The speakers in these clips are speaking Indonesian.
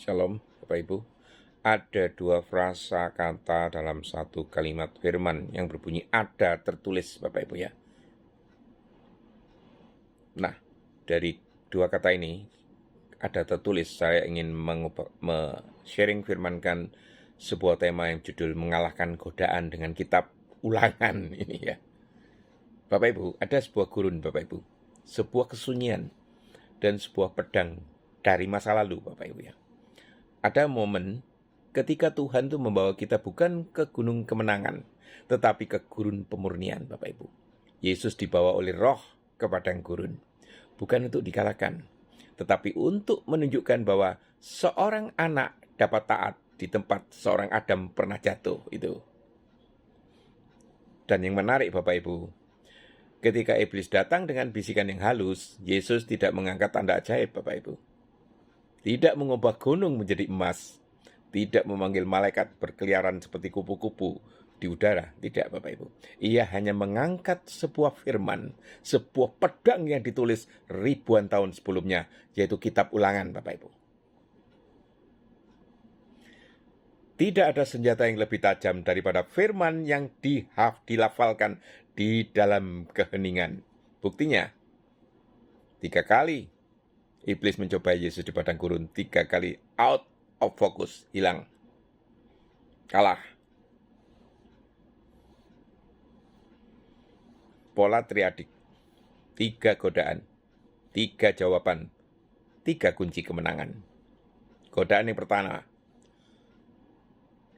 Shalom, Bapak Ibu. Ada dua frasa kata dalam satu kalimat firman yang berbunyi ada tertulis, Bapak Ibu ya. Nah, dari dua kata ini, ada tertulis, saya ingin sharing firmankan sebuah tema yang judul mengalahkan godaan dengan kitab Ulangan ini ya. Bapak Ibu, ada sebuah gurun Bapak Ibu, sebuah kesunyian dan sebuah pedang dari masa lalu Bapak Ibu ya. Ada momen ketika Tuhan itu membawa kita bukan ke gunung kemenangan, tetapi ke gurun pemurnian, Bapak Ibu. Yesus dibawa oleh Roh ke padang gurun, bukan untuk dikalahkan, tetapi untuk menunjukkan bahwa seorang anak dapat taat di tempat seorang Adam pernah jatuh itu. Dan yang menarik, Bapak Ibu, ketika iblis datang dengan bisikan yang halus, Yesus tidak mengangkat tanda ajaib, Bapak Ibu. Tidak mengubah gunung menjadi emas, tidak memanggil malaikat berkeliaran seperti kupu-kupu di udara. Tidak, Bapak Ibu. Ia hanya mengangkat sebuah firman, sebuah pedang yang ditulis ribuan tahun sebelumnya, yaitu kitab Ulangan, Bapak Ibu. Tidak ada senjata yang lebih tajam daripada firman yang dilafalkan di dalam keheningan. Buktinya, 3 kali iblis mencoba Yesus di padang gurun, 3 kali out of focus, hilang, kalah. Pola triadik, 3 godaan, 3 jawaban, 3 kunci kemenangan. Godaan yang pertama,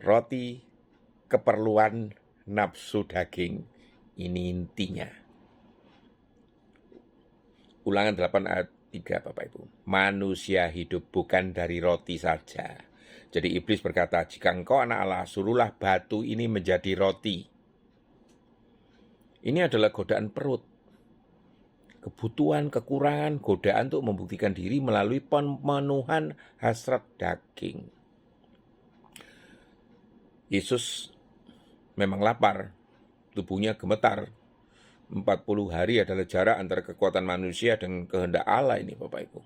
roti keperluan nafsu daging, ini intinya. Ulangan 8 ayat 3, Bapak Ibu. Manusia hidup bukan dari roti saja. Jadi iblis berkata, jika engkau anak Allah, suruhlah batu ini menjadi roti. Ini adalah godaan perut. Kebutuhan, kekurangan, godaan untuk membuktikan diri melalui pemenuhan hasrat daging. Yesus memang lapar, tubuhnya gemetar. 40 hari adalah jarak antara kekuatan manusia dan kehendak Allah ini, Bapak Ibu.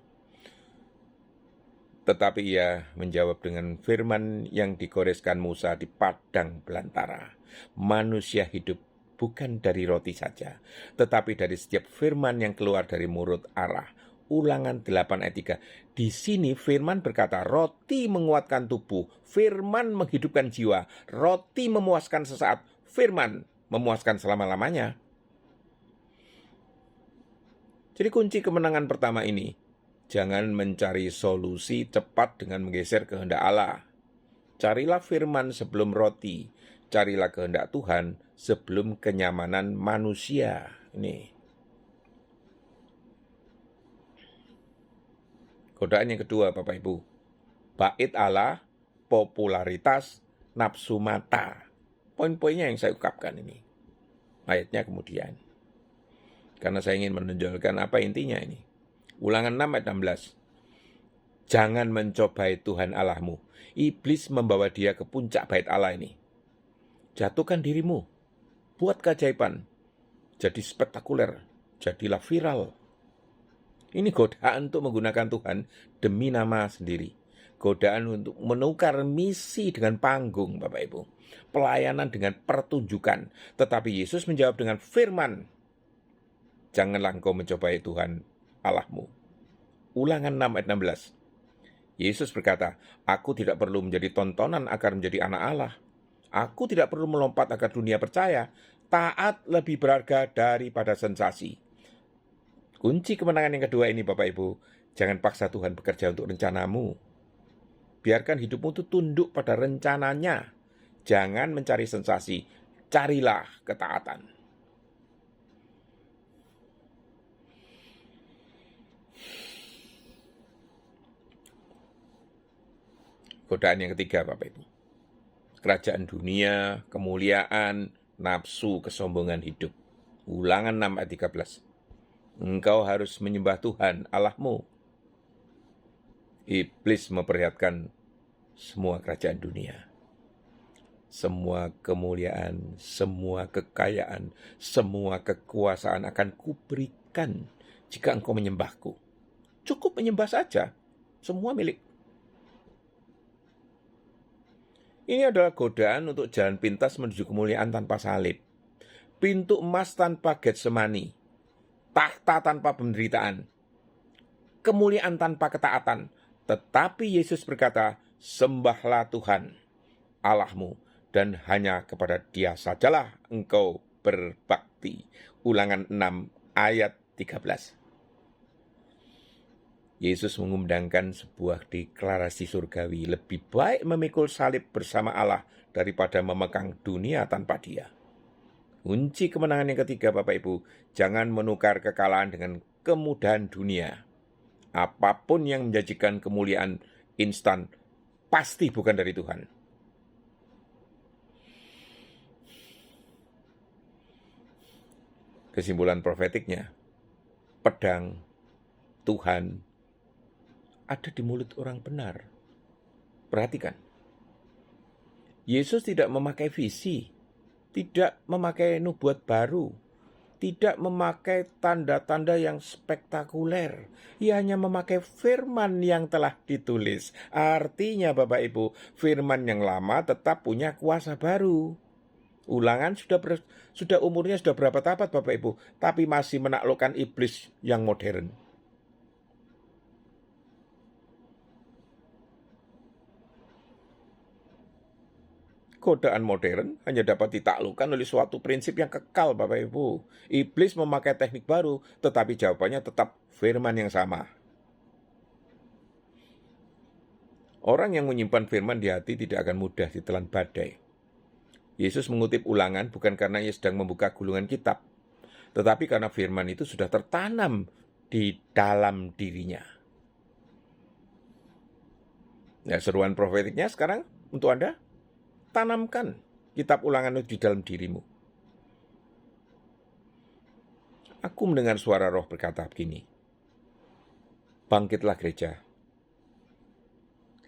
Tetapi ia menjawab dengan firman yang digoreskan Musa di padang belantara. Manusia hidup bukan dari roti saja, tetapi dari setiap firman yang keluar dari mulut Allah. Ulangan 8 ayat 3. Di sini firman berkata, roti menguatkan tubuh, firman menghidupkan jiwa, roti memuaskan sesaat, firman memuaskan selama-lamanya. Jadi kunci kemenangan pertama ini, jangan mencari solusi cepat dengan menggeser kehendak Allah. Carilah firman sebelum roti, carilah kehendak Tuhan sebelum kenyamanan manusia. Ini godaan yang kedua, Bapak Ibu. Bait Allah, popularitas, nafsu mata. Poin-poinnya yang saya ungkapkan ini. Ayatnya kemudian. Karena saya ingin menonjolkan apa intinya ini. Ulangan 6 ayat 16. Jangan mencobai Tuhan Allahmu. Iblis membawa dia ke puncak bait Allah ini. Jatuhkan dirimu. Buat keajaiban. Jadi spektakuler. Jadilah viral. Ini godaan untuk menggunakan Tuhan demi nama sendiri. Godaan untuk menukar misi dengan panggung, Bapak Ibu. Pelayanan dengan pertunjukan. Tetapi Yesus menjawab dengan firman. Janganlah engkau mencobai Tuhan Allahmu. Ulangan 6 ayat 16. Yesus berkata, aku tidak perlu menjadi tontonan agar menjadi anak Allah. Aku tidak perlu melompat agar dunia percaya. Taat lebih berharga daripada sensasi. Kunci kemenangan yang kedua ini, Bapak Ibu, jangan paksa Tuhan bekerja untuk rencanamu. Biarkan hidupmu itu tunduk pada rencananya. Jangan mencari sensasi, carilah ketaatan. Godaan yang ketiga, Bapak Ibu. Kerajaan dunia, kemuliaan, nafsu, kesombongan hidup. Ulangan 6 ayat 13. Engkau harus menyembah Tuhan Allahmu. Iblis memperlihatkan semua kerajaan dunia. Semua kemuliaan, semua kekayaan, semua kekuasaan akan kuberikan jika engkau menyembahku. Cukup menyembah saja, semua milik. Ini adalah godaan untuk jalan pintas menuju kemuliaan tanpa salib. Pintu emas tanpa Getsemani. Tahta tanpa penderitaan. Kemuliaan tanpa ketaatan. Tetapi Yesus berkata, sembahlah Tuhan Allahmu, dan hanya kepada Dia sajalah engkau berbakti. Ulangan 6 ayat 13. Yesus mengumandangkan sebuah deklarasi surgawi, lebih baik memikul salib bersama Allah daripada memegang dunia tanpa Dia. Kunci kemenangan yang ketiga, Bapak Ibu, jangan menukar kekalahan dengan kemudahan dunia. Apapun yang menjanjikan kemuliaan instan, pasti bukan dari Tuhan. Kesimpulan profetiknya, pedang Tuhan ada di mulut orang benar. Perhatikan, Yesus tidak memakai visi, tidak memakai nubuat baru, tidak memakai tanda-tanda yang spektakuler. Ia hanya memakai firman yang telah ditulis. Artinya Bapak Ibu, firman yang lama tetap punya kuasa baru. Ulangan sudah umurnya sudah berapa abad Bapak Ibu, tapi masih menaklukkan iblis yang modern. Godaan modern hanya dapat ditaklukkan oleh suatu prinsip yang kekal, Bapak Ibu. Iblis memakai teknik baru, tetapi jawabannya tetap firman yang sama. Orang yang menyimpan firman di hati tidak akan mudah ditelan badai. Yesus mengutip Ulangan bukan karena ia sedang membuka gulungan kitab, tetapi karena firman itu sudah tertanam di dalam dirinya. Nah, seruan profetiknya sekarang untuk Anda, tanamkan kitab Ulangan itu di dalam dirimu. Aku mendengar suara Roh berkata begini, bangkitlah gereja.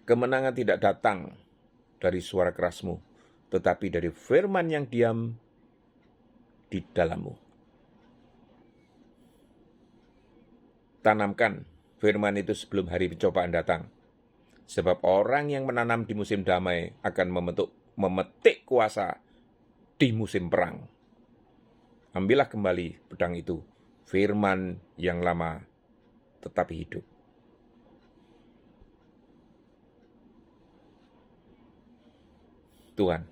Kemenangan tidak datang dari suara kerasmu, tetapi dari firman yang diam di dalammu. Tanamkan firman itu sebelum hari pencobaan datang. Sebab orang yang menanam di musim damai akan memetik kuasa di musim perang. Ambillah kembali pedang itu, firman yang lama tetapi hidup. Tuhan,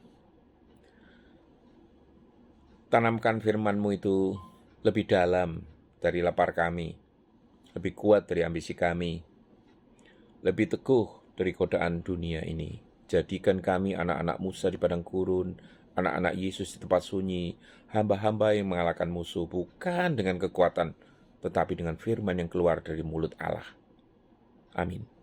tanamkan firman-Mu itu lebih dalam dari lapar kami, lebih kuat dari ambisi kami, lebih teguh dari godaan dunia ini. Jadikan kami anak-anak Musa di padang gurun, anak-anak Yesus di tempat sunyi, hamba-hamba yang mengalahkan musuh, bukan dengan kekuatan, tetapi dengan firman yang keluar dari mulut Allah. Amin.